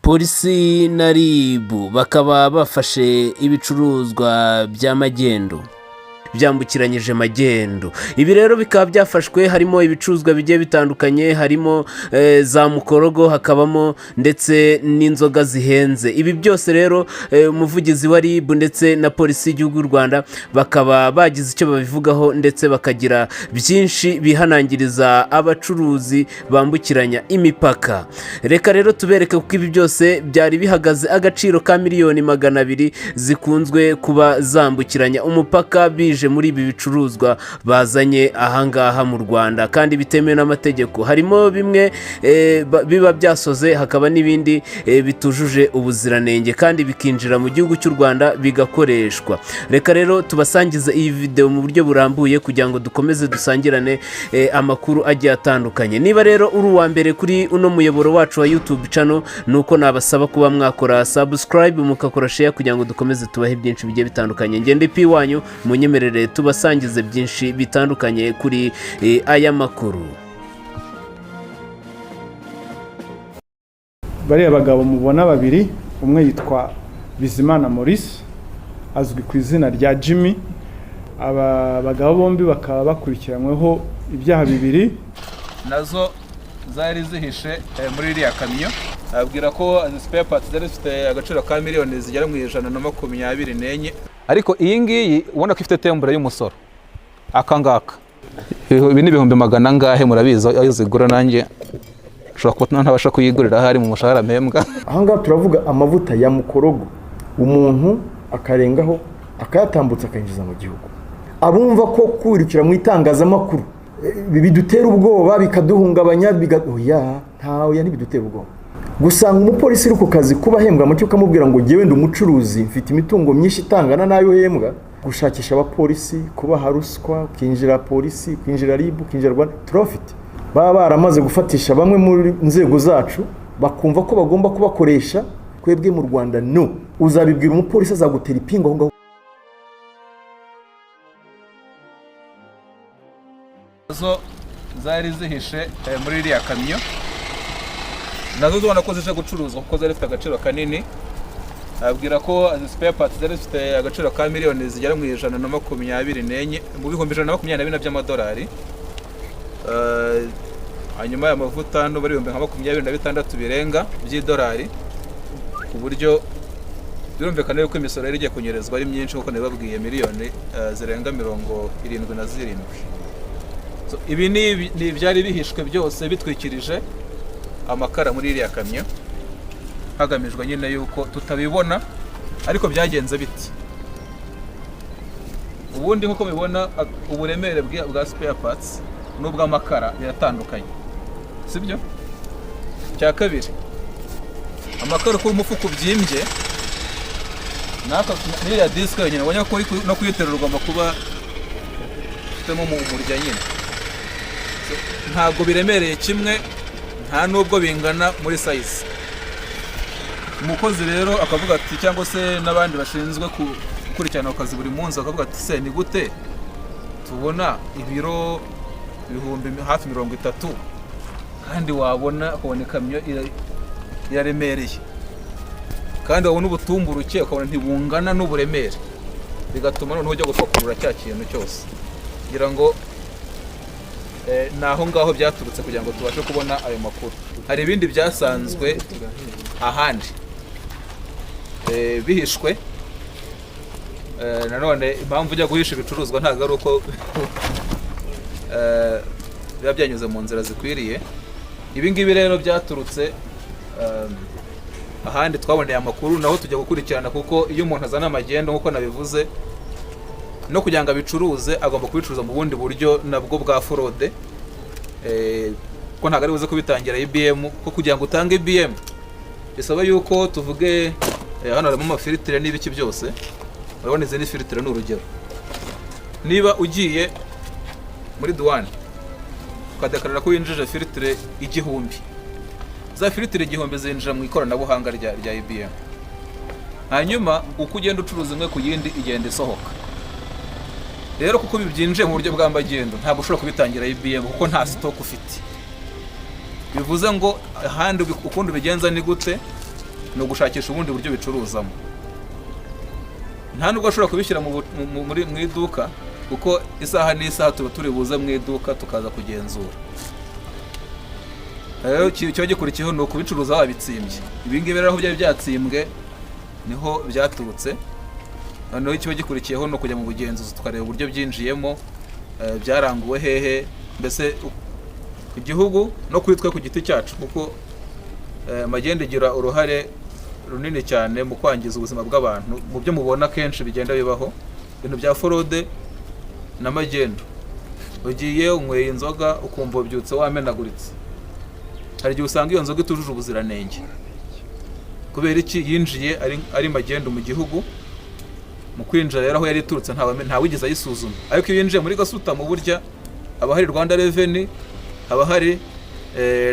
Polisi na RIB bakaba bafashe ibicuruzwa bya magendu byambukiranyije magendu. Ibi rero bikaba byafashwe, harimo ibicuruzwa bigiye bitandukanye, harimo za mukorogo, hakabamo ndetse n'inzoga zihenze. Ibi byose rero umuvugizi wa RIB ndetse na polisi y'igihugu y'u Rwanda bakaba bagize icyo babivugaho ndetse bakagira byinshi bihanangiriza abacuruzi bambukiranya imipaka. Reka rero tubereke kuko ibi byose byari bihagaze agaciro ka miliyoni 200 zikunzwe kuba zambukiranya umupaka bije muri ibi bicuruzwa bazanye ahangaha mu Rwanda kandi bitemewe n'amategeko. Harimo bimwe biba byasoze, hakaba n'ibindi bitujuje ubuziranenge kandi bikinjira mu gihugu cy'u Rwanda bigakoreshwa. Reka rero tubasangize iyi video mu buryo burambuye kugira ngo dukomeze dusangirane amakuru agiye atandukanye. Niba rero uri uwa mbere kuri uno muyoboro wacu wa YouTube channel, nuko nabasaba kuba mwakora subscribe mukakora share kugira ngo dukomeze tubahe byinshi bigiye bitandukanye. Ngende pi wanyu munyemerere tubasangize byinshi bitandukanye kuri aya makuru. Bariya bagabo mubona babiri, umwe yitwa Bizimana Maurice azwi ku izina rya Jimmy. Aba bagabo bombi bakaba bakurikiranyweho ibyaha bibiri nazo zari zihishe muri iriya kamyo. Abwira ko spare parts zari zifite agaciro ka miliyoni zigera mu 124. Ariko iyi ngiyi ubona ko ifite tembure y'umusoro akangaka. Ibi ni ibihumbi 100 angahe murabizi ayo zigura, nanjye ushobora kuba ntabasha kuyigurira hari mu mushahara mpembwa. Ahangaha turavuga amavuta ya mukorogo umuntu akarengaho akayatambutsa akinjiza mu gihugu. Abumva ko kurikira mu itangazamakuru bidutera ubwoba bikaduhungabanya oya ntawe ntibidutera ubwoba. Gusanga umupolisi uri ku kazi kuba hembwa mu cyo kamubwira ngo ngewe ndi umucuruzi mfite imitungo myinshi itangana nayo hembwa, gushakisha abapolisi, kubaha ruswa, kwinjira polisi, kwinjira RIB, kwinjira Rwanda turafite. Baba baramaze gufatisha bamwe muri nzego zacu bakumva ko bagomba kubakoresha. Kwebwe mu Rwanda no, uzabibwira umupolisi azagutera ipingo aho ngaho. Zo zari zihishe muri iriya kamyo, nazo tubona ko zije gucuruzwa kuko zari zifite agaciro kanini. Abwira ko spare parts zari zifite agaciro ka miliyoni zigera mu 124 mu bihumbi 124 by'amadolari. Hanyuma ya mavuta no bari 26 birenga by'idolari, ku buryo birumvikana ko imisoro yari igiye kunyerezwa ari myinshi kuko nibabwiye miliyoni zirenga 77. Ibi ni byari bihishwe byose bitwikirije amakara muri iriya kamyo, hagamijwe nyine yuko tutabibona. Ariko byagenze biti, ubundi nkuko bibona uburemere bwa spare parts n'ubw'amakara biratandukanye, sibyo? Cya kabiri, amakara ko umufuko byimbye naka n'iriya disc nyine ubona ko no kuyiterura ugomba kuba ufitemo umurya nyine. Ntabwo biremereye kimwe, nta nubwo bingana muri size. Umukozi rero akavuga ati, cyangwa se n'abandi bashinzwe gukurikirana akazi buri munsi akavuga ati, se ni gute tubona ibiro ibihumbi hafi 30 kandi wabona ukabona ikamyo iraremereye, kandi wabona ubutumburuke ukabona ntibungana n'uburemere, bigatuma noneho ujya gupakurura cya kintu cyose. Ngira ngo naho ngaho byaturutse kugira ngo tubashe kubona ayo makuru. Hari ibindi byasanzwe ahandi bihishwe. Nanone impamvu ujya guhisha ibicuruzwa ntabwo ari uko biba byanyuze mu nzira zikwiriye. Ibi ngibi rero byaturutse ahandi twaboneye amakuru, naho tujya gukurikirana, kuko iyo umuntu azana amagendo nk'uko nabivuze, no kugira ngo abicuruze agomba kubicuruza mu bundi buryo nabwo bwa fraude. Ko ntabwo ari buze kubitangira IBM, ko kugira ngo utange IBM bisaba yuko tuvuge hano harimo amafiltre n'ibiki byose. Urabona izi ni filtre ni urugero. Niba ugiye muri douane ukadekarara ko winjije filtre 1000, za filtre 1000 zinjira mu ikoranabuhanga rya IBM. Hanyuma uko ugenda ucuruza imwe ku yindi igenda isohoka. Rero kuko bibyinjiye mu buryo bw'ambagendo ntabwo ushobora kubitangira IBM kuko nta stock ufite. Bivuze ngo ahandi ukundi bigenza ni gute, ni ugushakisha ubundi buryo bicuruzamo. Nta nubwo ashobora kubishyira mu iduka kuko isaha n'isaha tuba turi buze mu iduka tukaza kugenzura. Rero icyo gikurikiyeho ni ukubicuruza wabitsimbye. Ibi ngibi rero aho byari byatsimbwe niho byaturutse. Noneho icyo gikurikiyeho ni ukujya mu bugenzuzi tukareba uburyo byinjiyemo, byaranguwe hehe, mbese igihugu no kuri twe ku giti cyacu, kuko magendu igira uruhare runini cyane mu kwangiza ubuzima bw'abantu. Mu byo mubona kenshi bigenda bibaho ibintu bya forode na magendu. Ugiye unyweye inzoga ukumva ubyutse wamenaguritse, hari igihe usanga iyo nzoga itujuje ubuziranenge. Kubera iki? Yinjiye ari magendu mu gihugu. Mu kwinjira rero aho yari iturutse ntawigeze ayisuzuma. Ariko iyo yinjiye muri gasutamo burya haba hari Rwanda Revenue, haba hari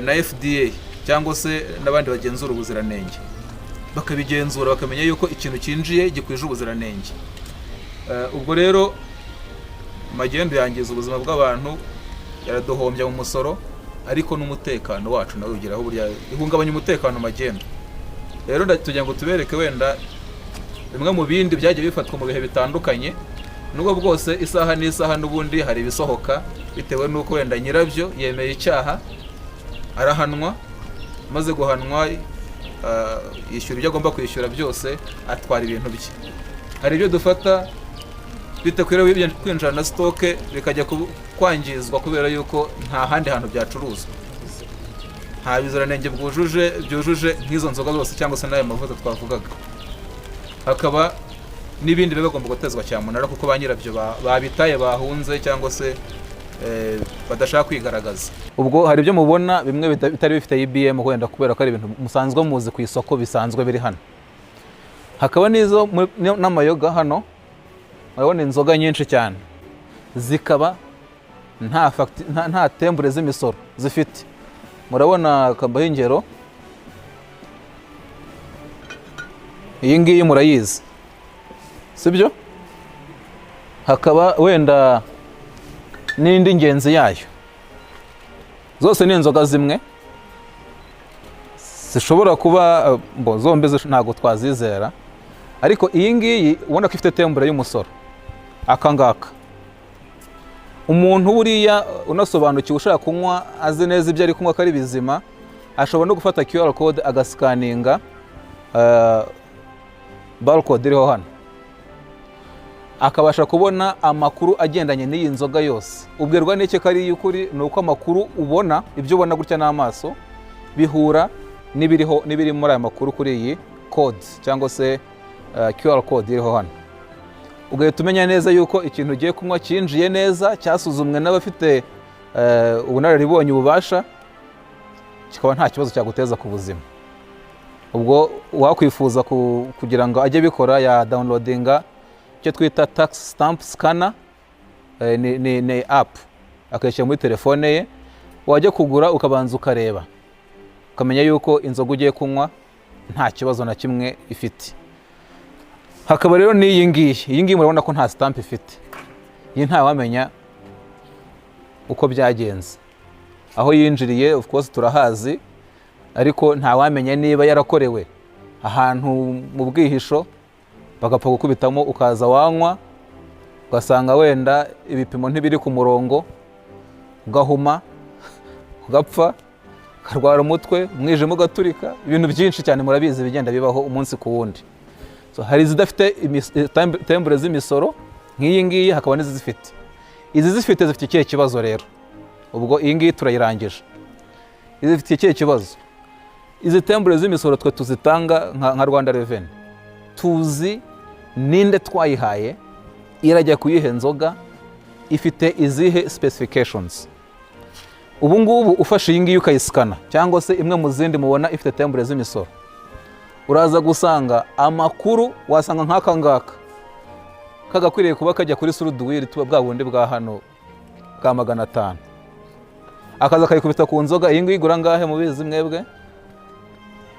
na FDA cyangwa se n'abandi bagenzura ubuziranenge, bakabigenzura bakamenya yuko ikintu cyinjiye gikwije ubuziranenge. Ubwo rero magendu yangiza ubuzima bw'abantu, yaraduhombya mu musoro, ariko n'umutekano wacu nawe ugeraho burya ihungabanya umutekano magendu. Rero tugira ngo tubereke wenda bimwe mu bindi byagiye bifatwa mu bihe bitandukanye, nubwo bwose isaha n'isaha n'ubundi hari ibisohoka bitewe n'uko wenda nyirabyo yemeye icyaha, arahanwa, maze guhanwa yishyura ibyo agomba kwishyura byose, atwara ibintu bye. Hari ibyo dufata bitakwiriye kwinjira na stoke bikajya kwangizwa kubera yuko nta handi hantu byacuruzwa, nta biziranenge byujuje nk'izo nzoga zose cyangwa se n'ayo mavuta twavugaga. Hakaba n'ibindi biba bigomba gutezwa cyamunara kuko ba nyirabyo babitaye, bahunze cyangwa se badashaka kwigaragaza. Ubwo hari ibyo mubona bimwe bitari bifite IBM wenda kubera ko ari ibintu musanzwe muzi ku isoko bisanzwe biri hano. Hakaba n'izo n'amayoga hano, urabona inzoga nyinshi cyane zikaba nta tembure z'imisoro zifite. Murabona kabaho ingero, iyi ngiyi murayizi sibyo? Hakaba wenda n'indi ngenzi yayo, zose ni inzoga zimwe, zishobora kuba zombi ntabwo twazizera, ariko iyi ngiyi ubona ko ifite tembure y'umusoro. Aka ngaka umuntu buriya unasobanukiwe ushaka kunywa azi neza ibyo ari kunywa ko ari bizima, ashobora no gufata QR code agasikaninga barcode iriho hano, akabasha kubona amakuru agendanye n'iyi nzoga yose. Ubwirwa n'iki ko ari y'ukuri? Ni uko amakuru ubona, ibyo ubona gutya n'amaso bihura n'ibiri muri aya makuru kuri iyi code cyangwa se QR code iriho hano. Ugahita umenya neza yuko ikintu ugiye kunywa cyinjiye neza, cyasuzumwe n'abafite ubunararibonye, ububasha, kikaba nta kibazo cyaguteza ku buzima. Ubwo wakwifuza kugira ngo ajye bikora, ya downloadinga icyo twita tax stamp scanner, ni app, akayishyira muri telefone ye. Wajya kugura ukabanza ukareba, ukamenya yuko inzoga ugiye kunywa nta kibazo na kimwe ifite. Hakaba rero n'iyi ngiyi murabona ko nta stamp ifite. Iyi ntawamenya uko byagenze, aho yinjiriye of course turahazi, ariko ntawamenya niba yarakorewe ahantu mu bwihisho bagapfa gukubitamo, ukaza wanywa ugasanga wenda ibipimo ntibiri ku murongo, ugahuma, ugapfa, ukarwara umutwe, umwijima ugaturika, ibintu byinshi cyane murabizi bigenda bibaho umunsi ku wundi. Hari izidafite tembure z'imisoro nk'iyi ngiyi, hakaba n'izifite. Izi zifite zifite ikihe kibazo rero? Ubwo iyi ngiyi turayirangije. Izi zifite ikihe kibazo? Izi tembure z'imisoro twe tuzitanga nka Rwanda Revenue, tuzi ninde twayihaye, irajya kuyihe nzoga, ifite izihe specifications. Ubu ngubu ufashe iyi ngiyi ukayisikana cyangwa se imwe mu zindi mubona ifite tembure z'imisoro, uraza gusanga amakuru wasanga nk'aka ngaka kagakwiriye kuba kajya kuri suruduwiri tuba bwa bundi bwa hano bwa 500, akaza kayikubita ku nzoga. Iyi ngiyi igura ngahe mubizi mwebwe?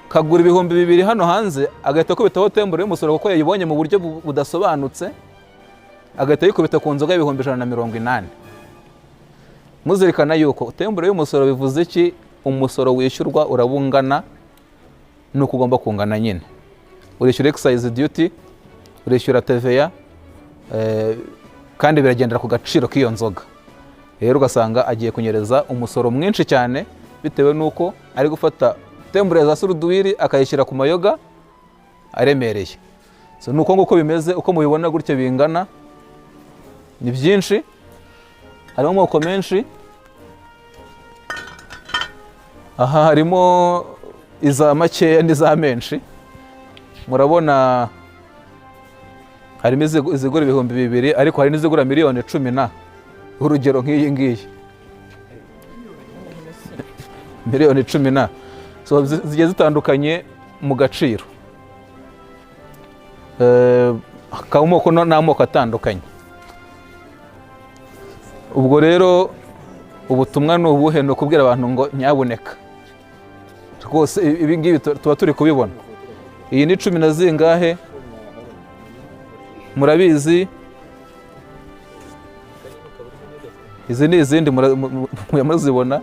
Kagura 2000 hano hanze, agahita kubitaho tembure y'umusoro kuko yayibonye mu buryo budasobanutse, agahita yikubita ku nzoga 180. Muzirikana yuko tembure y'umusoro bivuze iki? Umusoro wishyurwa urabungana ni uko ugomba kungana nyine, urishyura excise duty, urishyura TVA, kandi biragendera ku gaciro k'iyo nzoga. Rero ugasanga agiye kunyereza umusoro mwinshi cyane bitewe n'uko ari gufata tembure za suruduwiri akayishyira ku mayoga aremereye. So nuko nguko bimeze, uko mubibona gutyo bingana, ni byinshi, harimo amoko menshi. Aha harimo iza makeya n'iza menshi, murabona harimo izigura 2,000 ariko hari n'izigura 10,000,000 urugero nk'iyi ngiyi 10,000,000. So zigiye zitandukanye mu gaciro, hakaba amoko n'amoko atandukanye. Ubwo rero ubutumwa ni ubuhe? Ni ukubwira abantu ngo nyabuneka rwose ibi ngibi tuba turi kubibona. Iyi ni 10 na zingahe murabizi, izi ni izindi muzibona.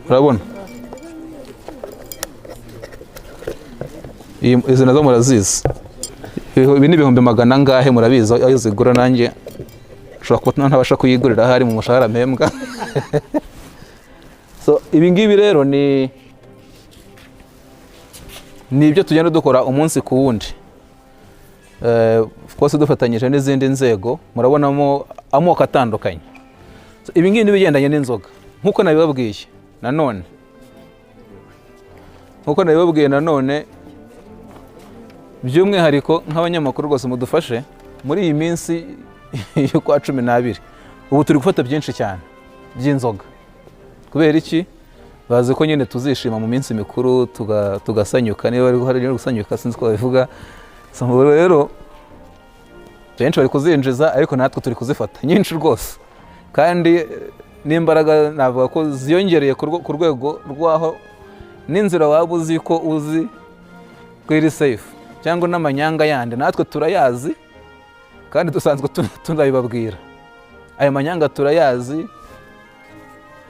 Urabona izi nazo murazizi, ibi ni 100,000 angahe murabizi ayo zigura. Nanjye ushobora kuba ntabasha kuyigurira ahari mu mushahara mpembwa. So ibi ngibi rero ni ibyo tugenda dukora umunsi ku wundi, twose dufatanyije n'izindi nzego. Murabonamo amoko atandukanye. So ibi ngibi bigendanye n'inzoga nk'uko nabibabwiye nanone, by'umwihariko nk'abanyamakuru rwose mudufashe muri iyi minsi y'ukwa 12. Ubu turi gufata byinshi cyane by'inzoga. Kubera iki? Bazi ko nyine tuzishima mu minsi mikuru tugasanyuka, niba hari gusanyuka sinzi ko babivuga. Rero benshi bari kuzinjiza ariko natwe turi kuzifata nyinshi rwose, kandi n'imbaraga navuga ko ziyongereye ku rwego rwaho n'inzira waba uzi ko uzi ko iri safe cyangwa n'amanyanga yandi natwe turayazi, kandi dusanzwe tunabibabwira. Ayo manyanga turayazi,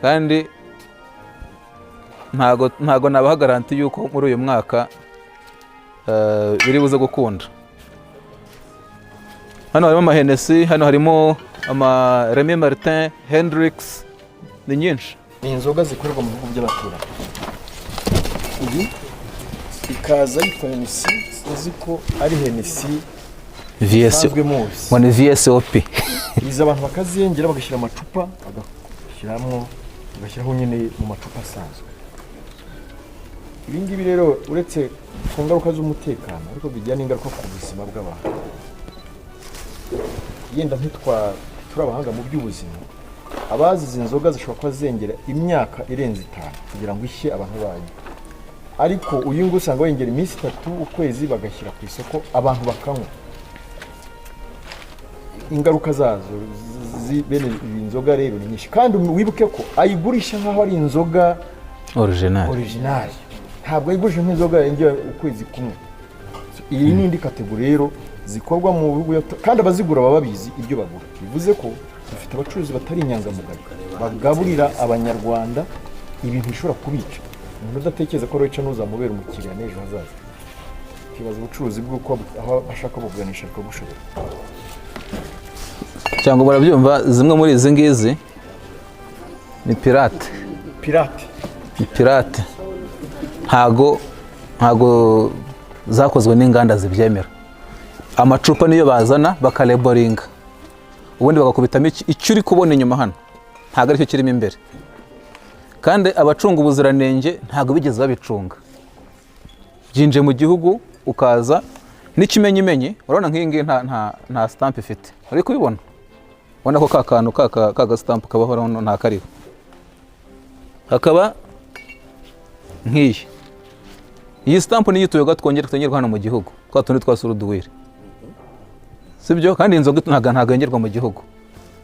kandi ntago nabaha garanti yuko muri uyu mwaka biri buze gukunda. Hano harimo amahenesi, hano harimo ama Remy Martin, Hendrix, ni nyinshi. Ni inzoga zikorerwa mu bihugu by'abaturage. Iyi ikaza yitwa Hennessy, uzi ko ari Hennessy VSOP. Izi abantu bakaziyengera bagashyira amacupa, bagashyiraho nyine mu macupa asanzwe. Ibi ngibi rero uretse ku ngaruka z'umutekano ariko bigira n'ingaruka ku buzima bw'abantu. Yenda turi abahanga mu by'ubuzima, abazi izi nzoga zishobora kuba zengera imyaka irenze 5 kugira ngo ishye abantu banyu, ariko uyu nguyu usanga wengera iminsi 3 ukwezi bagashyira ku isoko abantu bakanywa. Ingaruka zazo bene ibi nzoga rero ni nyinshi, kandi wibuke ko ayigurisha nk'aho ari inzoga original, ntabwo ayigurisha nk'inzoga yengera ukwezi kumwe. Iyi ni indi kategori rero zikorwa mu bihugu, kandi abazigura baba babizi ibyo bagura. Bivuze ko dufite abacuruzi batari inyangamugayo bagaburira abanyarwanda ibintu bishobora kubica. Umuntu udatekereza ko roca n'uzamubera umukiriya n'ejo hazaza, kibaza ubucuruzi bw'uko aho ashaka kubuganisha ariko bushobora. Cyangwa barabyumva, zimwe muri izi ngizi ni pirate. Ntago zakozwe n'inganda zibyemera. Amacupa niyo bazana bakaleboringa, ubundi bagakubitamo icyo uri kubona inyuma hano ntago aricyo kirimo imbere, kandi abacunga ubuziranenge ntago bigeze babicunga. Byinje mu gihugu ukaza n'ikimenyimenyi, urabona nk'iyi ngiyi nta stamp ifite, uri kubibona, ubona ko kakantu kaga stamp kabaho hano nta kariho. Hakaba nk'iyi, iyi stamp niyo tuyoga twongerwa hano mu gihugu, twa tundi twa suruduwiri, sibyo? Kandi inzoga ntago yengerwa mu gihugu,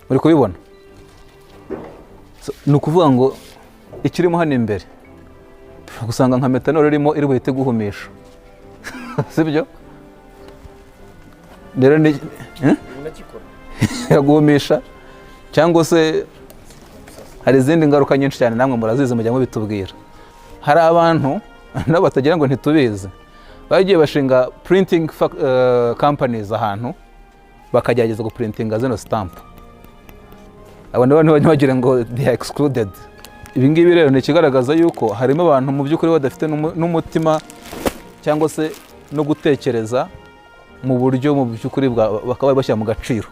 uri kubibona. Ni ukuvuga ngo ikirimo hano imbere gusanga nka metanol irimo iri buhite guhumisha, sibyo? Rero ni iraguhumisha, cyangwa se hari izindi ngaruka nyinshi cyane namwe murazizi mujya mubitubwira. Hari abantu nabo batagira ngo ntitubizi bagiye bashinga printing companies ahantu bakagerageza guprintinga zino stamp. Abo nabo ntibagire ngo they are excluded. Ibi ngibi rero ni ikigaragaza yuko harimo abantu mu by'ukuri badafite n'umutima cyangwa se no gutekereza mu buryo mu by'ukuri bakaba bashyira mu gaciro.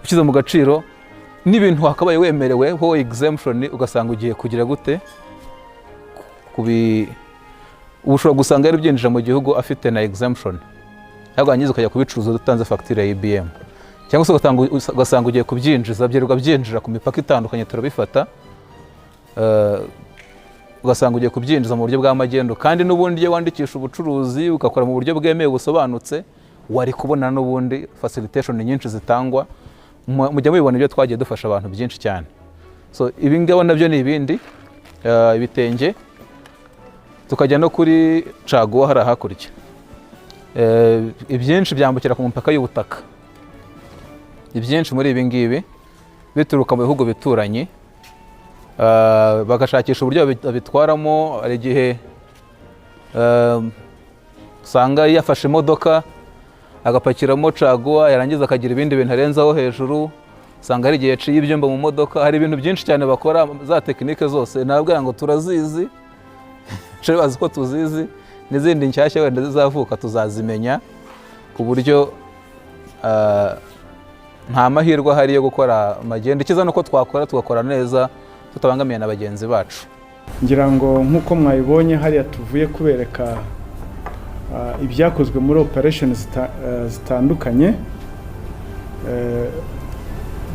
Ushyize mu gaciro n'ibintu wakabaye wemerewe ho exemption ugasanga ugiye kugira gute ushobora gusanga yari byinjira mu gihugu afite na exemption ahubwo wangiza ukajya kubicuruza utanze facture ya IBM cyangwa se ugasanga ugiye kubyinjiza byirirwa byinjira ku mipaka itandukanye turabifata ugasanga ugiye kubyinjiza mu buryo bw'amagendo kandi n'ubundi iyo wandikisha ubucuruzi ugakora mu buryo bwemewe busobanutse wari kubona n'ubundi facilitation nyinshi zitangwa mujya mubibona ibyo twagiye dufasha abantu byinshi cyane. So ibi ngabo nabyo ni ibindi ibitenge tukajya no kuri caguwa hari hakurya ibyinshi byambukira ku mupaka y'ubutaka. Ibyinshi muri ibi ngibi bituruka mu bihugu bituranye bagashakisha uburyo babitwaramo. Hari igihe usanga yafashe imodoka agapakiramo caguwa yarangiza akagira ibindi bintu arenzaho hejuru, usanga hari igihe yaciye ibyumba mu modoka. Hari ibintu byinshi cyane bakora, za tekinike zose nabwira ngo turazizi bazi ko tuzizi, n'izindi nshyashya wenda zizavuka tuzazimenya ku buryo nta mahirwe ahari yo gukora amagendo. Ikiza nuko tugakora neza tutabangamiye na bagenzi bacu. Ngira ngo nk'uko mwabibonye hariya tuvuye kubereka ibyakozwe muri operation zitandukanye.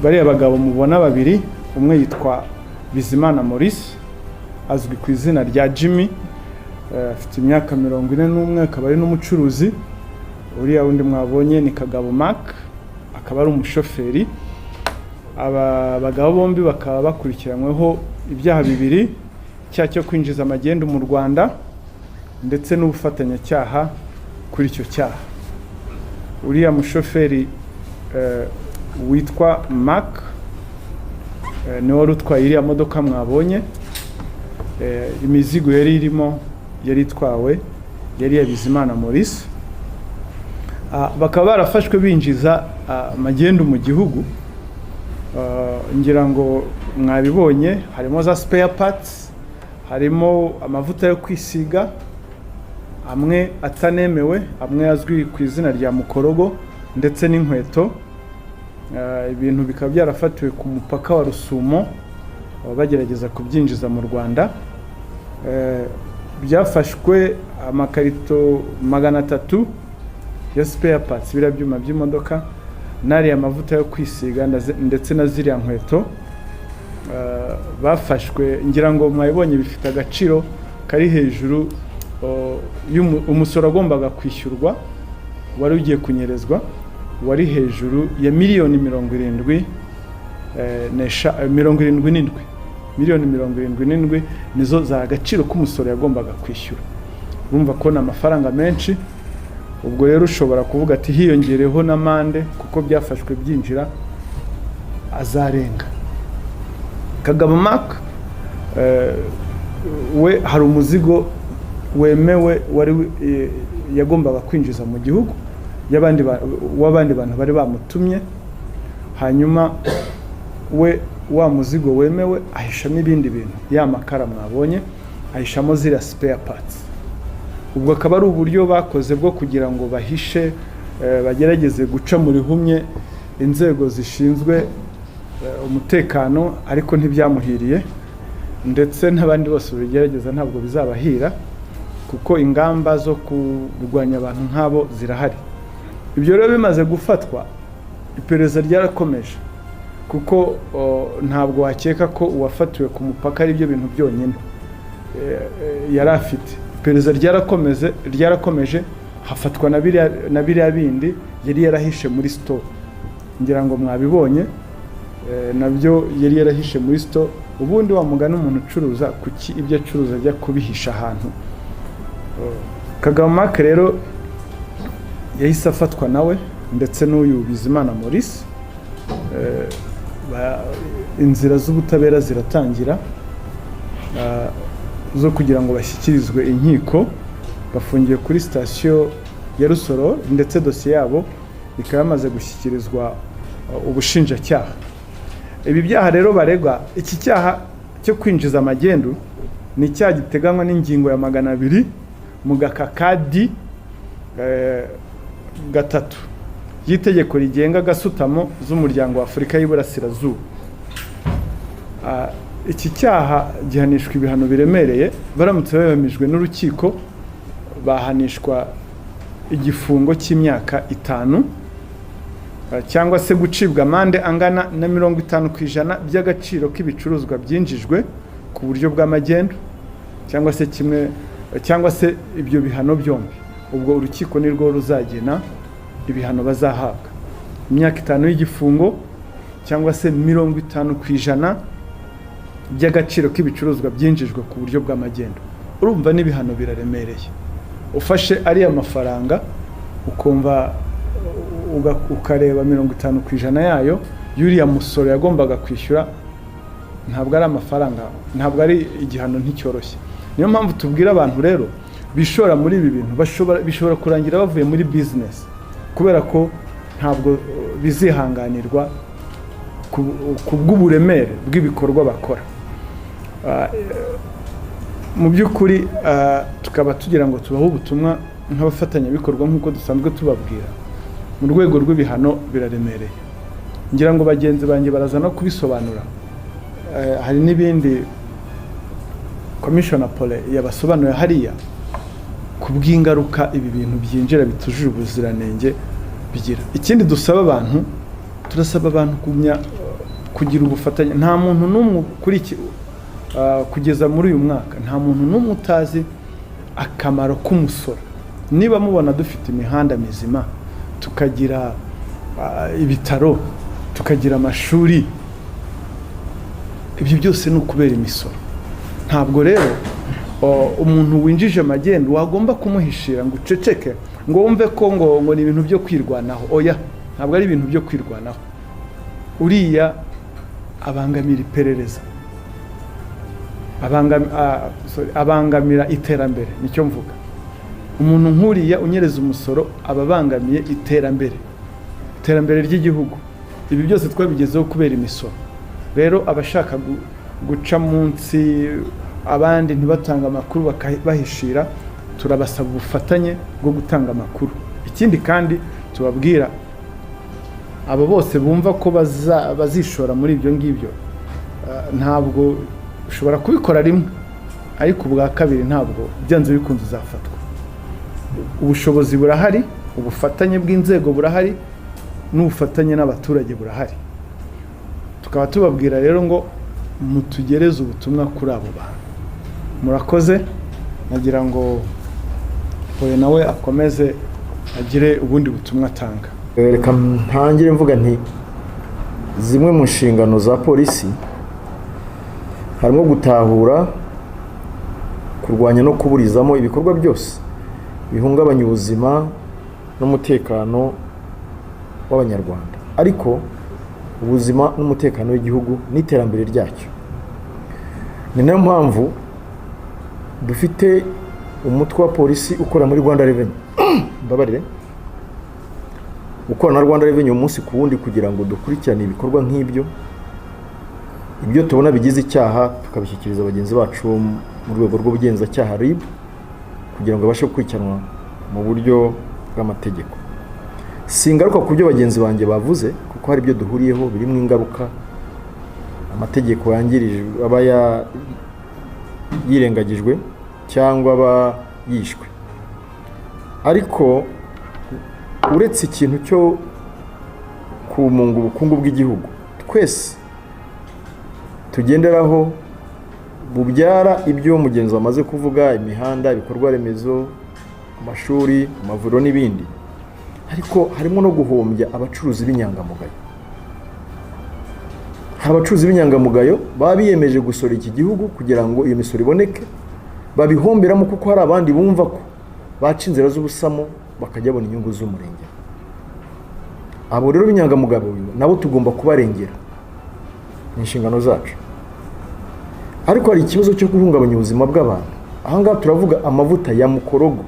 Bariya bagabo mubona babiri, umwe yitwa Bizimana Maurice azwi ku izina rya Jimmy, afite imyaka 41, akaba ari n'umucuruzi. Uriya wundi mwabonye ni Kagabo Mark, akaba ari umushoferi. Aba bagabo bombi bakaba bakurikiranyweho ibyaha bibiri, icyaha cyo kwinjiza amagendo mu Rwanda ndetse n'ubufatanyacyaha kuri icyo cyaha. Uriya mushoferi witwa Mark niwe wari utwaye iriya modoka mwabonye. Imizigo yari irimo yari itwawe yari ya Bizimana Maurice. Bakaba barafashwe binjiza amagendo mu gihugu. Ngira ngo mwabibonye harimo za spare parts, harimo amavuta yo kwisiga amwe atanemewe, amwe azwi ku izina rya mukorogo, ndetse n'inkweto. Ibintu bikaba byarafatiwe ku mupaka wa Rusumo bagerageza kubyinjiza mu Rwanda. Byafashwe amakarito 300 ya spare parts, biriya byuma by'imodoka, nari amavuta yo kwisiga ndetse na ziriya nkweto. Bafashwe ngira ngo mwabibonye bifite agaciro kari hejuru umusoro agombaga kwishyurwa wari ugiye kunyerezwa, wari hejuru ya miliyoni 77 nizo za agaciro k'umusoro yagombaga kwishyura. Urumva ko n'amafaranga menshi. Ubwo rero ushobora kuvuga ati hiyongereho n'amande kuko byafashwe byinjira azarenga. Kagabo Mark we hari umuzigo wemewe wari yagombaga kwinjiza mu gihugu w'abandi bantu bari bamutumye, hanyuma we wa muzigo wemewe ahishamo ibindi bintu, ya makara mwabonye ahishamo ziriya spare parts. Ubwo akaba ari uburyo bakoze bwo kugira ngo bahishe, bagerageze guca muri humye inzego zishinzwe umutekano, ariko ntibyamuhiriye, ndetse n'abandi bose bigerageza ntabwo bizabahira kuko ingamba zo kurwanya abantu nk'abo zirahari. Ibyo rero bimaze gufatwa, iperereza ryarakomeje kuko ntabwo wakeka ko uwafatiwe ku mupaka ari byo bintu byonyine yari afite. Iperereza ryarakomeje hafatwa na biriya bindi yari yarahishe muri store. Ngira ngo mwabibonye nabyo yari yarahishe muri store. Ubundi wamugana umuntu ucuruza kuki ibyo acuruza ajya kubihisha ahantu. Kagabo Mark rero yahise afatwa nawe ndetse n'uyu Bizimana Maurice. inzira z'ubutabera ziratangira zo kugira ngo bashyikirizwe inkiko. Bafungiye kuri sitasiyo ya Rusoro ndetse dosiye yabo ikaba yamaze gushyikirizwa ubushinjacyaha. Ibi byaha rero baregwa, iki cyaha cyo kwinjiza magendu ni icyaha giteganywa n'ingingo ya 200 mu gakakadi 3 y'itegeko rigenga gasutamo z'umuryango wa Afurika y'Iburasirazuba. Iki cyaha gihanishwa ibihano biremereye, baramutse babemejwe n'urukiko bahanishwa igifungo cy'imyaka 5 cyangwa se gucibwa amande angana na 50% by'agaciro k'ibicuruzwa byinjijwe ku buryo bw'amagendu, cyangwa se ibyo bihano byombi. Ubwo urukiko nirwo ruzagena ibihano bazahabwa, imyaka 5 y'igifungo cyangwa se 50% by'agaciro k'ibicuruzwa byinjijwe ku buryo bw'amagendu. Urumva n'ibihano biraremereye. Ufashe ariya mafaranga ukumva ukareba 50% yayo yuriya musoro yagombaga kwishyura, ntabwo ari amafaranga, ntabwo ari igihano nticyoroshye. Niyo mpamvu tubwira abantu rero bishora muri ibi bintu bishobora kurangira bavuye muri business, kubera ko ntabwo bizihanganirwa ku bw'uburemere bw'ibikorwa bakora. Mu by'ukuri tukaba tugira ngo tubaho ubutumwa nk'abafatanyabikorwa nk'uko dusanzwe tubabwira, mu rwego rw'ibihano biraremereye. Ngira ngo bagenzi banjye baraza no kubisobanura. Hari n'ibindi Commissioner Pole yabasobanuye hariya ku bw'ingaruka ibi bintu byinjira bitujuje ubuziranenge bigira. Ikindi dusaba abantu, turasaba abantu kugira ubufatanye. Nta muntu n'umwe kugeza muri uyu mwaka nta muntu n'umwe utazi akamaro k'umusoro. Niba mubona dufite imihanda mizima, tukagira ibitaro, tukagira amashuri, ibyo byose ni ukubera imisoro. Ntabwo rero umuntu winjije magendu wagomba kumuhishira ngo uceceke ngo wumve ko ngo ni ibintu byo kwirwanaho. Oya, ntabwo ari ibintu byo kwirwanaho. Uriya abangamira iperereza, abangamira iterambere, nicyo mvuga. Umuntu nk'uriya unyereza umusoro ababangamiye iterambere ry'igihugu. Ibi byose twabigezeho kubera imisoro. Rero abashaka guca munsi abandi ntibatanga amakuru bahishira, turabasaba ubufatanye bwo gutanga amakuru. Ikindi kandi tubabwira abo bose bumva ko bazishora muri ibyo ngibyo, ntabwo ushobora kubikora rimwe, ariko ubwa kabiri ntabwo byanze bikunze uzafatwa. Ubushobozi burahari, ubufatanye bw'inzego burahari, n'ubufatanye n'abaturage burahari. Tukaba tubabwira rero ngo mutugereze ubutumwa kuri abo bantu. Murakoze, nagira ngo Pole nawe akomeze agire ubundi butumwa atanga. Reka ntangire mvuga nti zimwe mu nshingano za polisi harimo gutahura, kurwanya no kuburizamo ibikorwa byose bihungabanya ubuzima n'umutekano w'Abanyarwanda, ariko ubuzima n'umutekano w'igihugu n'iterambere ryacyo. Ni nayo mpamvu dufite umutwe wa polisi ukora muri Rwanda Revenue mbabarire ukora na Rwanda Revenue umunsi ku wundi kugira ngo dukurikirane ibikorwa nk'ibyo. Ibyo tubona bigize icyaha tukabishyikiriza abagenzi bacu mu rwego rw'ubugenzacyaha RIB kugira ngo babashe gukurikiranwa mu buryo bw'amategeko. Singaruka ku byo bagenzi banjye bavuze kuko hari ibyo duhuriyeho birimo ingaruka amategeko yangirije aba yirengagijwe cyangwa aba yishwe. Ariko uretse ikintu cyo kumunga ubukungu bw'igihugu twese tugenderaho bubyara ibyo mugenzi wamaze kuvuga, imihanda, ibikorwa remezo, amashuri, amavuriro n'ibindi, ariko harimo no guhombya abacuruzi b'inyangamugayo. Hari abacuruzi b'inyangamugayo baba biyemeje gusora iki gihugu kugira ngo iyo misoro iboneke, babihomberamo kuko hari abandi bumva ko baca inzira z'ubusamo bakajya babona inyungu z'umurenge. Abo rero b'inyangamugayo nabo tugomba kubarengera ni inshingano zacu, ariko hari ikibazo cyo guhungabanya ubuzima bw'abantu. Aha ngaha turavuga amavuta ya mukorogo.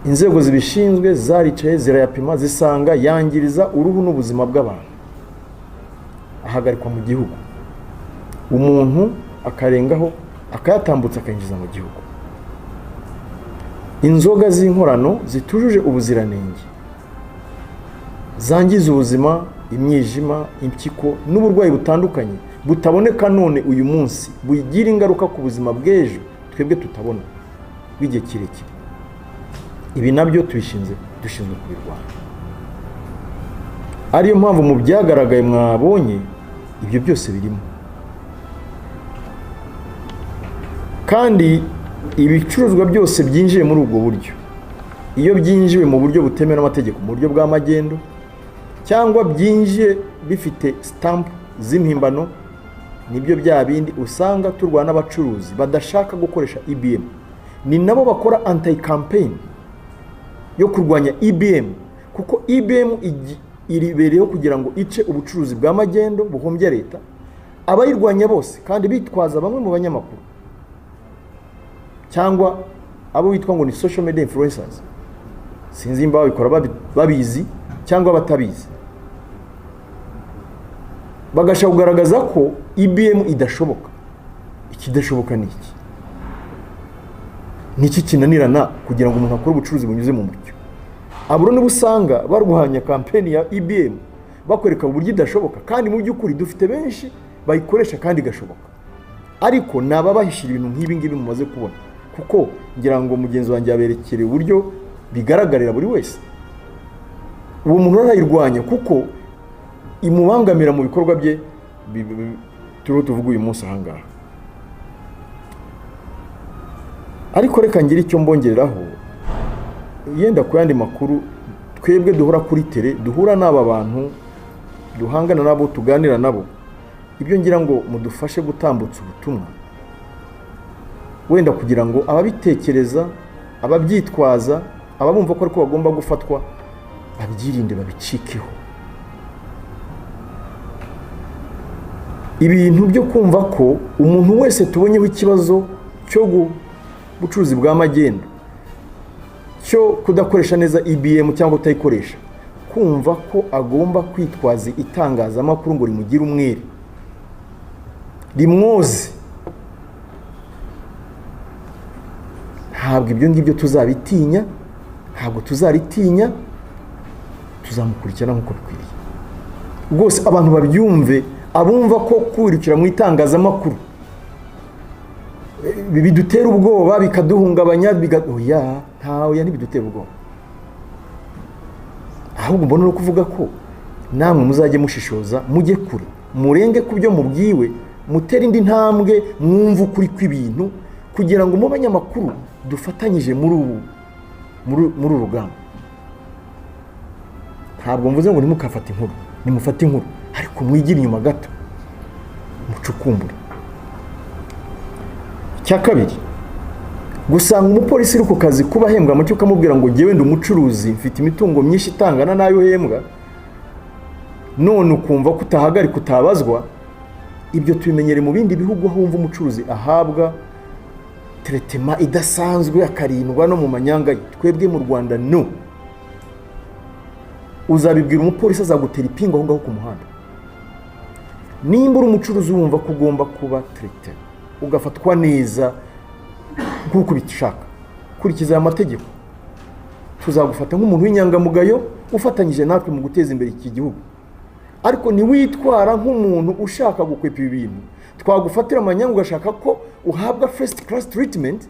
Inzego zibishinzwe zaricaye zirayapima zisanga yangiriza uruhu n'ubuzima bw'abantu, ahagarikwa mu gihugu, umuntu akarengaho akayatambutsa akayinjiza mu gihugu. Inzoga z'inkorano zitujuje ubuziranenge zangiza ubuzima, imyijima, impyiko n'uburwayi butandukanye butaboneka none uyu munsi, bugira ingaruka ku buzima bw'ejo twebwe tutabona bw'igihe kirekire. Ibi nabyo dushinzwe kubirwanya. Ariyo mpamvu mu byagaragaye mwabonye ibyo byose birimo. Kandi ibicuruzwa byose byinjiye muri ubwo buryo, iyo byinjiwe mu buryo butemewe n'amategeko, mu buryo bw'amagendo, cyangwa byinjiye bifite stamp z'impimbano, nibyo bya bindi usanga turwana n'abacuruzi badashaka gukoresha IBM. Ni nabo bakora anti campaign yo kurwanya IBM, kuko IBM iribereyeho kugira ngo ice ubucuruzi bw'amagendo buhombya leta. Abayirwanya bose kandi bitwaza bamwe mu banyamakuru cyangwa abo bitwa ngo ni social media influencers, sinzi imba babikora babizi cyangwa batabizi, bagashaka kugaragaza ko IBM idashoboka. Ikidashoboka ni iki? Niki kinanirana kugira ngo umuntu akore ubucuruzi bunyuze mu mucyo? Aburo nibo usanga barwanya kampeni ya IBM bakwereka uburyo idashoboka, kandi mu by'ukuri dufite benshi bayikoresha kandi gashoboka. Ariko naba bahishira ibintu nk'ibi ngibi mumaze kubona, kuko ngira ngo mugenzi wanjye yaberekere uburyo bigaragarira buri wese. Uwo muntu arayirwanya kuko imubangamira mu bikorwa bye turiho tuvuga uyu munsi aha ngaha. Ariko reka ngire icyo mbongereraho, yenda ku yandi makuru twebwe duhora kuri tele, duhura n'aba bantu, duhangana nabo, tuganira nabo, ibyo ngira ngo mudufashe gutambutsa ubutumwa, wenda kugira ngo ababitekereza, ababyitwaza, ababumva ko ariko bagomba gufatwa, babyirinde, babicikeho. Ibintu byo kumva ko umuntu wese tubonyeho ikibazo cyo gucuruzi bw'amagendo, cyo kudakoresha neza IBM cyangwa utayikoresha, kumva ko agomba kwitwaza itangazamakuru ngo rimugire umwere, rimwoze. Ntabwo ibyo ngibyo tuzabitinya, ntabwo tuzaritinya, tuzamukurikirana nk'uko bikwiriye rwose. Abantu babyumve, abumva ko kwirukira mu itangazamakuru bidutera ubwoba, bikaduhungabanya, oya, ntawe ntibidutera ubwoba. Ahubwo mbona no kuvuga ko namwe muzajye mushishoza, mujye kure, murenge ku byo mubwiwe, mutera indi ntambwe, mwumva ukuri kw'ibintu, kugira ngo mu banyamakuru dufatanyije muri uru rugamba. Ntabwo mvuze ngo nimukafate inkuru, nimufate inkuru, ariko mwigire inyuma gato, mucukumbure. Cya kabiri, gusanga umupolisi uri ku kazi kuba ahembwa mu cyo ukamubwira ngo jyewe ndi umucuruzi, mfite imitungo myinshi itangana nayo uhembwa, none ukumva ko utahagarika, utabazwa. Ibyo tubimenyere mu bindi bihugu, aho wumva umucuruzi ahabwa tretema idasanzwe, akarindwa no mu manyanga. Twebwe mu Rwanda no. Uzabibwira umupolisi azagutera ipingu aho ngaho ku muhanda. Nimba uri umucuruzi wumva ko ugomba kuba traité, ugafatwa neza nk'uko bishaka, kurikiza amategeko, tuzagufata nk'umuntu w'inyangamugayo ufatanyije natwe mu guteza imbere iki gihugu. Ariko niwitwara nk'umuntu ushaka gukwepa ibi bintu, twagufatira amanyanga ugashaka ko uhabwa first class treatment,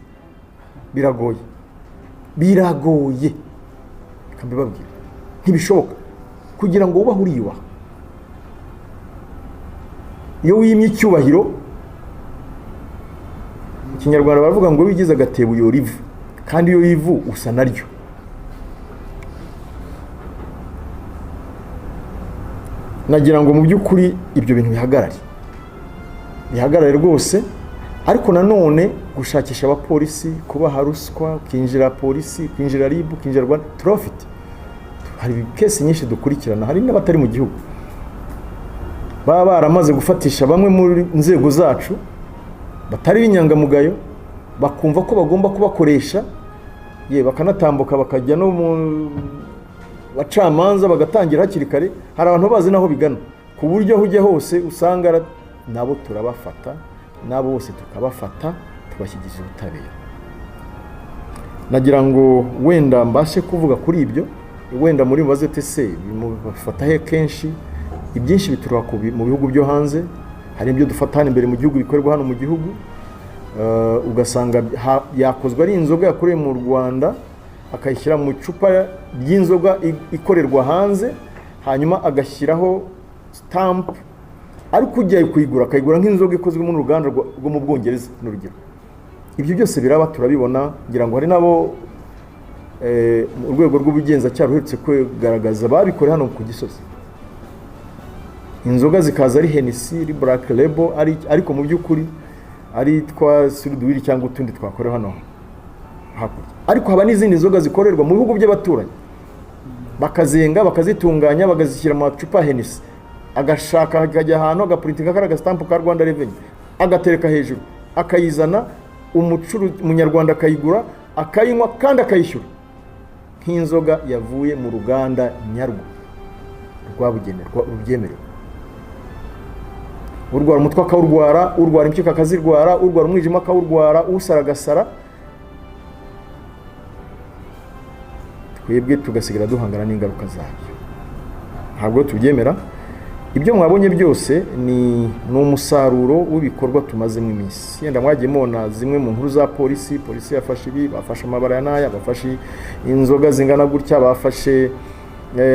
biragoye. Kambibabwira, ntibishoboka. Kugira ngo ubaho uriyubaha, iyo wimye icyubahiro, mu Kinyarwanda baravuga ngo wigize agatebo uyora ivu, kandi iyo ivu usa naryo. Nagira ngo mu by'ukuri ibyo bintu bihagarare rwose. Ariko nanone gushakisha abapolisi, kubaha ruswa, kwinjira polisi, kwinjira RIB, kwinjira Rwanda, turafite. Hari kesi nyinshi dukurikirana, hari n'abatari mu gihugu. baba baramaze gufatisha bamwe muri nzego zacu batari b'inyangamugayo, bakumva ko bagomba kubakoresha, bakanatambuka bakajya no mu bacamanza bagatangira hakiri kare. Hari abantu bazi naho bigana, ku buryo aho ujya hose usanga nabo turabafata, nabo bose tukabafata tubashyikiriza ubutabera. Nagira ngo wenda mbashe kuvuga kuri ibyo, wenda muri mubaze tese bafata he kenshi. Ibyinshi bituruka mu bihugu byo hanze, hari ibyo dufata hano imbere mu gihugu bikorerwa hano mu gihugu, ugasanga yakozwe ari inzoga yakorewe mu Rwanda akayishyira mu icupa ry'inzoga ikorerwa hanze, hanyuma agashyiraho stamp, ariko ujya kuyigura akayigura nk'inzoga ikozwe mu ruganda rwo mu Bwongereza n'urugero. Ibyo byose biraba turabibona, ngira ngo hari nabo urwego rw'ubugenzacyaha ruherutse kugaragaza babikore hano ku Gisozi. Inzoga zikaza ari Hennessy, ari Black Label, ariko mu by'ukuri ari twa Sudwiri cyangwa utundi twakorewe hano hakurya. Ariko haba n'izindi nzoga zikorerwa mu bihugu by'abaturanyi, bakazenga bakazitunganya bagazishyira mu macupa Hennessy, agashaka akajya ahantu agaprintinga karaga stamp ka Rwanda Revenue agatereka hejuru, akayizana umunyarwanda akayigura akayinywa kandi akayishyura nk'inzoga yavuye mu ruganda nyarwo rubyemerewe. Urwara umutwe akawurwara, urwara impyiko akazirwara, urwara umwijima akawurwara, usara agasara, twebwe tugasigara duhangana n'ingaruka zabyo. Ntabwo tubyemera. Ibyo mwabonye byose ni umusaruro w'ibikorwa tumazemo iminsi. Yenda mwagiye mubona zimwe mu nkuru za polisi yafashe ibi, bafashe amabara n'aya, bafashe inzoga zingana gutya, bafashe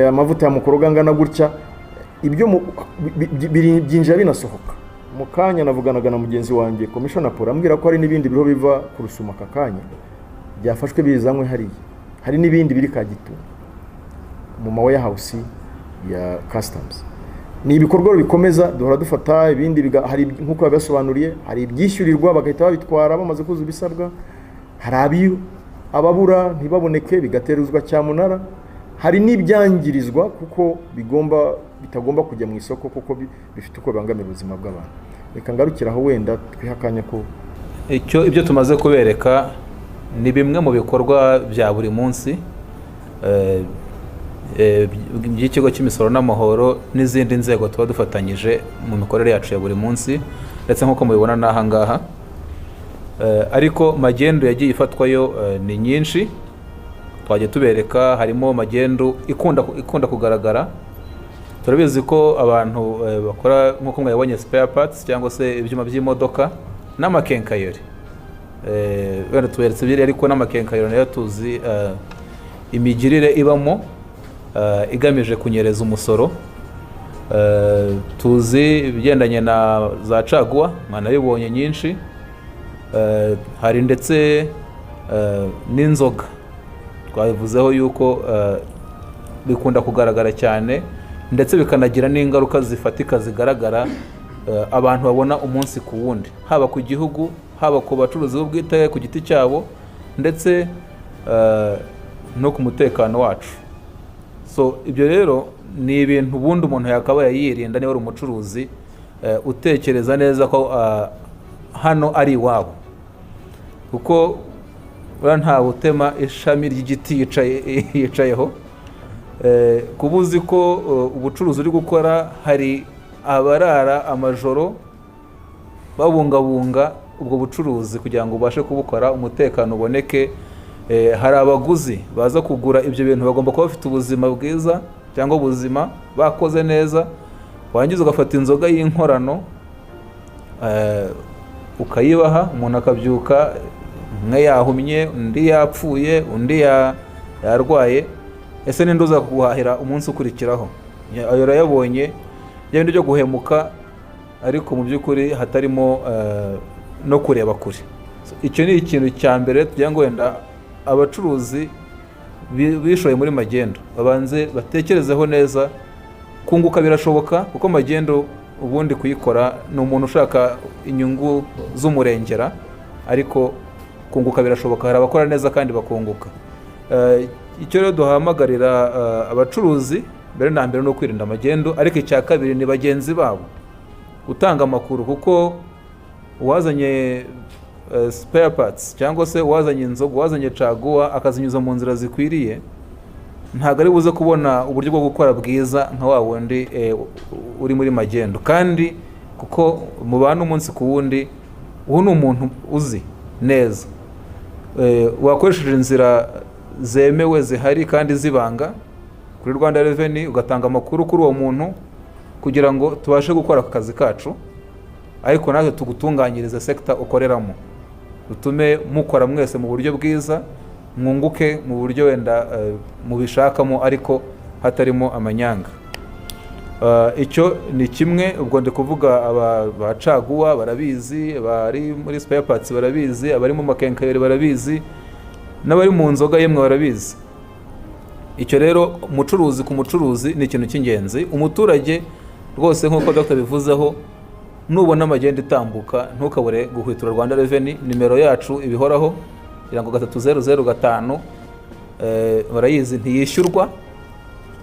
amavuta ya mukoroga angana gutya. Ibyo byinjira binasohoka. Mu kanya navuganaga na mugenzi wanjye Commissioner Paul ambwira ko hari n'ibindi biro biva ku Rusuma aka kanya byafashwe bizanywe hariya. Hari n'ibindi biri Kagitumba mu ma warehouse ya customs. Ni ibikorwa bikomeza duhora dufata ibindi hari nkuko babasobanuriye, hari ibyishyurirwa bagahita babitwara bamaze kuzuza ibisabwa, hari ababura ntibaboneke bigateruzwa cyamunara, hari n'ibyangirizwa kuko bitagomba kujya mu isoko kuko bifite uko bibangamira ubuzima bw'abantu. Reka ngarukiraho wenda twihakanya ko ibyo tumaze kubereka ni bimwe mu bikorwa bya buri munsi by'ikigo cy'imisoro n'amahoro n'izindi nzego tuba dufatanyije mu mikorere yacu ya buri munsi, ndetse nk'uko mubibona n'aha ngaha. Ariko magendu yagiye ifatwayo ni nyinshi, twagiye tubereka. Harimo magendu ikunda kugaragara. Turabizi ko abantu bakora nk'uko mwabonye spare parts cyangwa se ibyuma by'imodoka n'amakenkayori, wenda tuberetse biri, ariko n'amakenkayori nayo tuzi imigirire ibamo igamije kunyereza umusoro. Tuzi ibigendanye na za caguwa mwanabibonye nyinshi. Hari ndetse n'inzoga twabivuzeho yuko bikunda kugaragara cyane, ndetse bikanagira n'ingaruka zifatika zigaragara abantu babona umunsi ku wundi, haba ku gihugu, haba ku bacuruzi b'ubwite ku giti cyabo, ndetse no ku mutekano wacu. So ibyo rero ni ibintu ubundi umuntu yakabaye yirinda niba ari umucuruzi utekereza neza ko hano ari iwabo, kuko nta utema ishami ry'igiti yicayeho. Kuba uzi ko ubucuruzi uri gukora hari abarara amajoro babungabunga ubwo bucuruzi kugira ngo ubashe kubukora, umutekano uboneke. Hari abaguzi baza kugura ibyo bintu bagomba kuba bafite ubuzima bwiza cyangwa ubuzima bakoze neza. Wangiza ugafata inzoga y'inkorano ukayibaha, umuntu akabyuka umwe yahumye, undi yapfuye, undi yarwaye. Ese ninde uza kuguhahira umunsi ukurikiraho? Ayo rayabonye y'ibindi byo guhemuka, ariko mu by'ukuri hatarimo no kureba kure. Icyo ni ikintu cya mbere tugira ngo wenda abacuruzi bishoye muri magendo babanze batekerezeho neza. Kunguka birashoboka kuko magendo ubundi kuyikora ni umuntu ushaka inyungu z'umurengera, ariko kunguka birashoboka. Hari abakora neza kandi bakunguka. Icyo rero duhamagarira abacuruzi mbere na mbere no kwirinda magendo, ariko icya kabiri ni bagenzi babo utanga amakuru, kuko uwazanye spare parts cyangwa se uwazanye inzoga, uwazanye caguwa akazinyuza mu nzira zikwiriye, ntabwo ari buze kubona uburyo bwo gukora bwiza nka wa wundi uri muri magendu. Kandi kuko mubana umunsi ku wundi, uwo ni umuntu uzi neza, wakoresheje inzira zemewe zihari kandi zibanga kuri Rwanda Revenue, ugatanga amakuru kuri uwo muntu kugira ngo tubashe gukora akazi kacu, ariko natwe tugutunganyirize sekta ukoreramo, utume mukora mwese mu buryo bwiza, mwunguke mu buryo wenda mubishakamo ariko hatarimo amanyanga. Icyo ni kimwe. Ubwo ndi kuvuga abacaguwa barabizi, abari muri spare parts barabizi, abari mu makenkayori barabizi, n'abari mu nzoga yemwe barabizi. Icyo rero umucuruzi ku mucuruzi ni ikintu cy'ingenzi. Umuturage rwose nk'uko Dr bivuzeho, nubona amagenda itambuka ntukabure guhwitura Rwanda Revenue. Nimero yacu ibihoraho irango 3005, barayizi, ntiyishyurwa,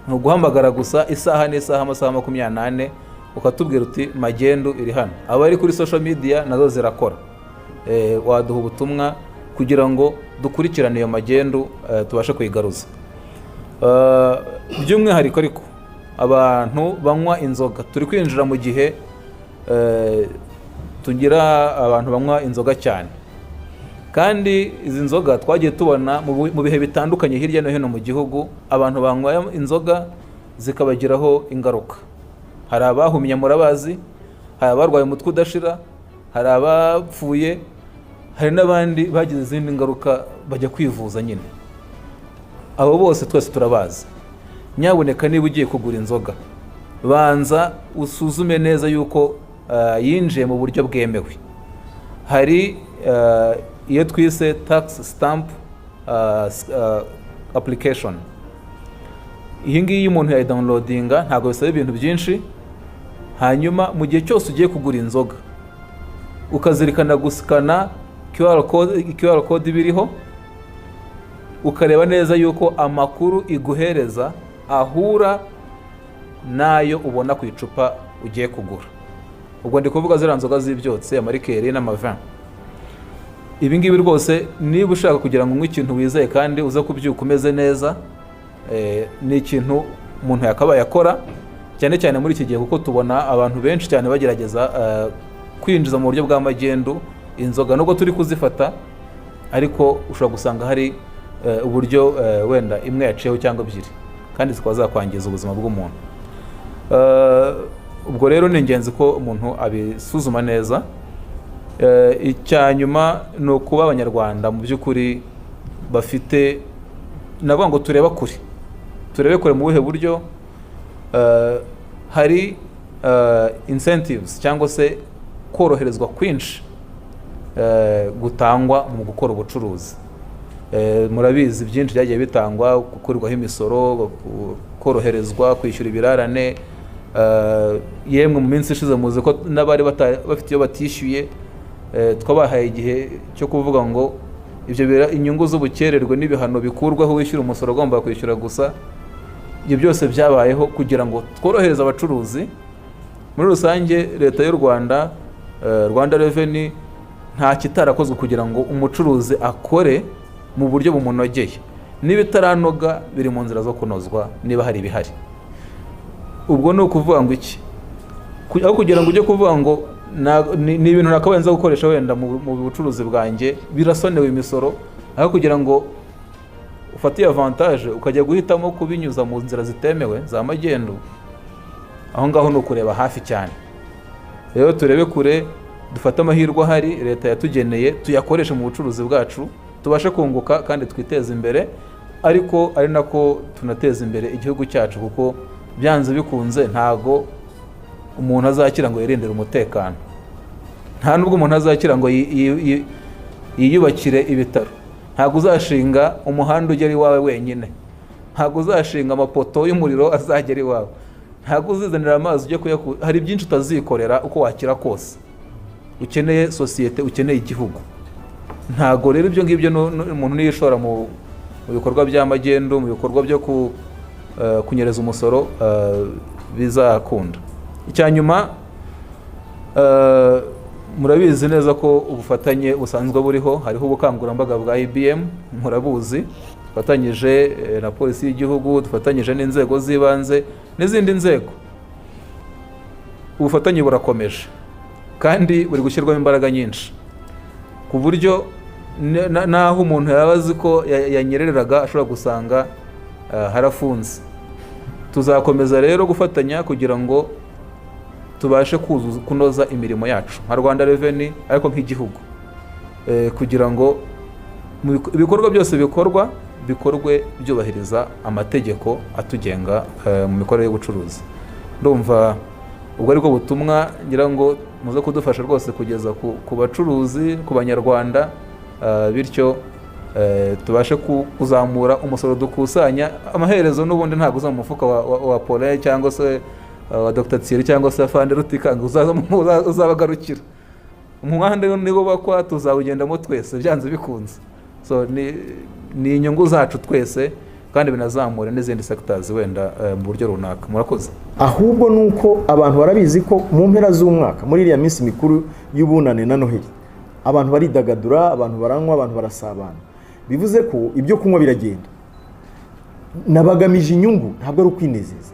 nuguhamagara gusa isaha n'isaha, amasaha 24, ukatubwira uti magendu iri hano. Abari kuri social media nazo zirakora, waduha ubutumwa kugira ngo dukurikirane iyo magendu, tubashe kuyigaruza. By'umwihariko ariko abantu banywa inzoga, turi kwinjira mu gihe tugira abantu banywa inzoga cyane, kandi izi nzoga twagiye tubona mu bihe bitandukanye hirya no hino mu gihugu, abantu banywa inzoga zikabagiraho ingaruka. Hari abahumye murabazi, hari abarwaye umutwe udashira, hari abapfuye, hari n'abandi bagize izindi ngaruka bajya kwivuza nyine. Abo bose twese turabazi. Nyaboneka niba ugiye kugura inzoga, banza usuzume neza yuko yinjiye mu buryo bwemewe. Hari iyo twise tax stamp application. Iyi ngiyi umuntu yayidownloadinga, ntabwo bisaba ibintu byinshi. Hanyuma mu gihe cyose ugiye kugura inzoga, ukazirikana gusikana QR code biriho, ukareba neza yuko amakuru iguhereza ahura nayo ubona ku icupa ugiye kugura. Ubwo ndi kuvuga ziriya nzoga z'ibyotse, amarikeri n'amavin. Ibi ngibi rwose niba ushaka kugira ngo unywe ikintu wizeye kandi uza kubyuka umeze neza, ni ikintu umuntu yakabaye akora, cyane cyane muri iki gihe, kuko tubona abantu benshi cyane bagerageza kwinjiza mu buryo bw'amagendu inzoga. Nubwo turi kuzifata, ariko ushobora gusanga hari uburyo wenda imwe yaciyeho cyangwa ebyiri, kandi zikaba zakwangiza ubuzima bw'umuntu. Ubwo rero ni ingenzi ko umuntu abisuzuma neza. Icyanyuma ni ukuba abanyarwanda mu by'ukuri bafite, navuga ngo turebe kure mu buhe buryo. Hari incentives cyangwa se koroherezwa kwinshi gutangwa mu gukora ubucuruzi. Murabizi byinshi byagiye bitangwa, gukurirwaho imisoro, koroherezwa kwishyura ibirarane. Yemwe mu minsi ishize muzi ko n'abari bafite iyo batishyuye, twabahaye igihe cyo kuvuga ngo ibyo inyungu z'ubukererwe n'ibihano bikurwaho, wishyura umusoro ugomba kwishyura gusa. Ibyo byose byabayeho kugira ngo tworohereze abacuruzi. Muri rusange leta y'u Rwanda, Rwanda Revenue, nta kitarakozwe kugira ngo umucuruzi akore mu buryo bumunogeye. Niba itaranoga biri mu nzira zo kunozwa, niba hari ibihari. Ubwo ni ukuvuga ngo iki? Aho kugira ngo ujye kuvuga ngo ni ibintu nakabaye nza gukoresha wenda mu bucuruzi bwanjye birasonewe imisoro, aho kugira ngo ufatiye avantage ukajya guhitamo kubinyuza mu nzira zitemewe za magendu, aho ngaho ni ukureba hafi cyane. Rero turebe kure, dufate amahirwe ahari leta yatugeneye, tuyakoreshe mu bucuruzi bwacu, tubashe kunguka kandi twiteze imbere, ariko ari nako tunateza imbere igihugu cyacu, kuko byanze bikunze ntago umuntu azakira ngo yirindire umutekano. Nta nubwo umuntu azakira ngo yiyubakire ibitaro. Ntago uzashinga umuhanda ugera iwawe wenyine, ntago uzashinga amapoto y'umuriro azagera iwawe, ntago uzizanira amazi ujye kuyakura. Hari byinshi utazikorera uko wakira kose. Ukeneye sosiyete, ukeneye igihugu. Ntago rero ibyo ngibyo umuntu niyishora mu bikorwa by'amagendu, mu bikorwa byo kunyereza umusoro bizakunda. Icyanyuma murabizi neza ko ubufatanye busanzwe buriho, hariho ubukangurambaga bwa IBM murabuzi, dufatanyije na polisi y'igihugu, dufatanyije n'inzego z'ibanze n'izindi nzego. Ubufatanye burakomeje kandi buri gushyirwamo imbaraga nyinshi ku buryo naho umuntu yaba azi ko yanyereraga ashobora gusanga harafunze. Tuzakomeza rero gufatanya kugira ngo tubashe kunoza imirimo yacu nka Rwanda Revenue ariko nk'igihugu, kugira ngo ibikorwa byose bikorwe byubahiriza amategeko atugenga mu mikorere y'ubucuruzi. Ndumva ubwo ariko butumwa ngira ngo muze kudufasha rwose kugeza ku bacuruzi, ku banyarwanda, bityo tubashe kuzamura umusoro dukusanya. Amaherezo n'ubundi ntabwo uza mu mufuka wa Paulin cyangwa se wa Dr Thierry cyangwa se Afande Rutikanga uzabagarukira. Umuhanda niwo bakwa tuzawugendamo twese byanze bikunze. So ni inyungu zacu twese kandi binazamura n'izindi sectors wenda mu buryo runaka. Murakoze. Ahubwo nuko abantu barabizi ko mu mpera z'umwaka muri iriya minsi mikuru y'ubunane na Noheli abantu baridagadura, abantu baranywa, abantu barasabana. Bivuze ko ibyo kunywa biragenda. Nabagamije inyungu, ntabwo ari ukwinezeza.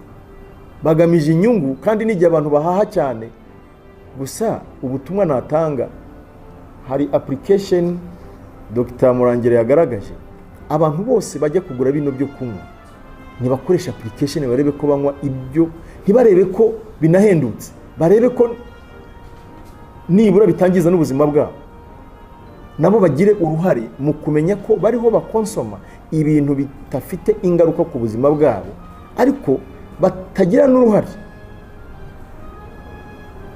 Bagamije inyungu kandi n'igihe abantu bahaha cyane. Gusa ubutumwa natanga, hari application Dr Murangire yagaragaje. Abantu bose bajya kugura bino byo kunywa nibakoresha application, barebe ko banywa ibyo, ntibarebe ko binahendutse, barebe ko nibura bitangiza n'ubuzima bwabo. Nabo bagire uruhare mu kumenya ko bariho bakonsoma ibintu bitafite ingaruka ku buzima bwabo, ariko batagira n'uruhare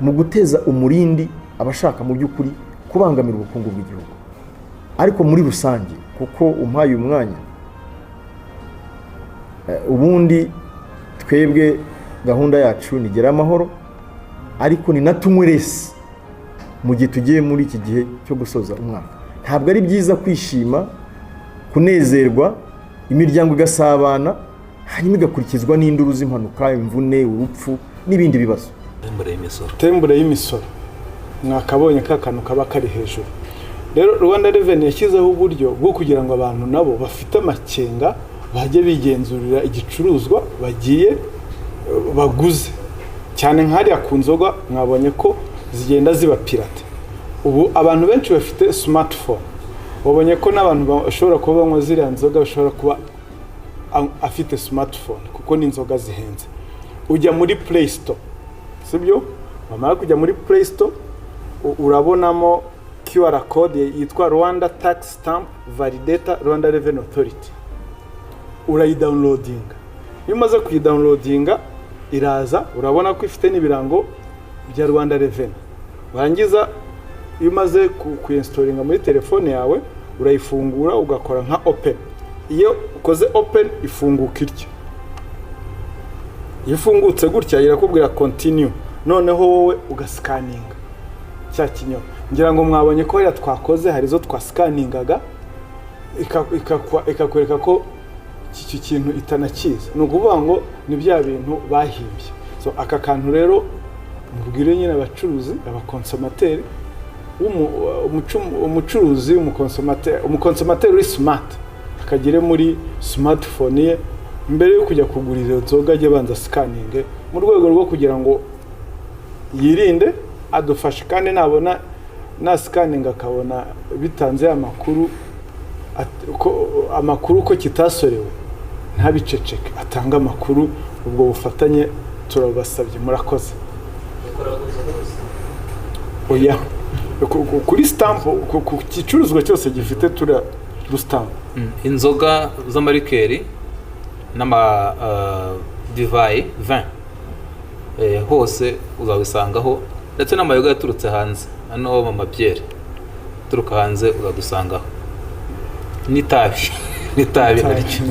mu guteza umurindi abashaka mu by'ukuri kubangamira ubukungu bw'igihugu. Ariko muri rusange, kuko umpaye umwanya, ubundi twebwe gahunda yacu ni Gera Amahoro, ariko ni natunywe resi mu gihe tugiye muri iki gihe cyo gusoza umwaka. Ntabwo ari byiza kwishima, kunezerwa, imiryango igasabana, hanyuma igakurikizwa n'induru z'impanuka, imvune, urupfu n'ibindi bibazo. Tembure y'imisoro mwakabonye kakantu kaba kari hejuru. Rero Rwanda Revenue yashyizeho uburyo bwo kugira ngo abantu nabo bafite amakenga bajye bigenzurira igicuruzwa bagiye baguze. Cyane nk'ariya ku nzoga mwabonye ko zigenda ziba pirate. Ubu abantu benshi bafite smartphone. Wabonye ko n'abantu bashobora kuba banywa ziriya nzoga bashobora kuba afite smartphone kuko n'inzoga zihenze. Ujya muri Play Store, sibyo? Wamara kujya muri Play Store urabonamo QR code yitwa Rwanda Tax Stamp Validator Rwanda Revenue Authority. Urayidownloadinga. Iyo umaze kuyidownloadinga iraza, urabona ko ifite n'ibirango bya Rwanda Revenue. Warangiza iyo umaze kuinstalinga muri telefone yawe urayifungura ugakora nka open. Iyo ukoze open ifunguka ityo. Iyo ifungutse gutya irakubwira continue. Noneho wowe ugascanninga cya kinyoma. Ngira ngo mwabonye ko ya twakoze hari zo twascanningaga ikakwereka ko iki kintu itanakiza. No kuvuga ngo ni bya bintu bahimbye. So aka kantu rero mubwire nyine abacuruzi, abakonsomateri, umucuruzi, umukonsomateri uri smart akagire muri smartphone ye mbere yo kujya kugura izo nzoga ajye banza scanning mu rwego rwo kugira ngo yirinde adufashe. Kandi nabona na scanning akabona bitanze amakuru ko kitasorewe ntabiceceke, atanga amakuru. Ubwo bufatanye turabasabye. Murakoze. Oya kuri stamp ku gicuruzwa cyose gifite stamp. Inzoga z'amarikeri n'ama divayi 20 hose uzabisangaho, ndetse n'amayoga yaturutse hanze, hano mama Pierre turuka hanze uzadusangaho, n'itabi naryo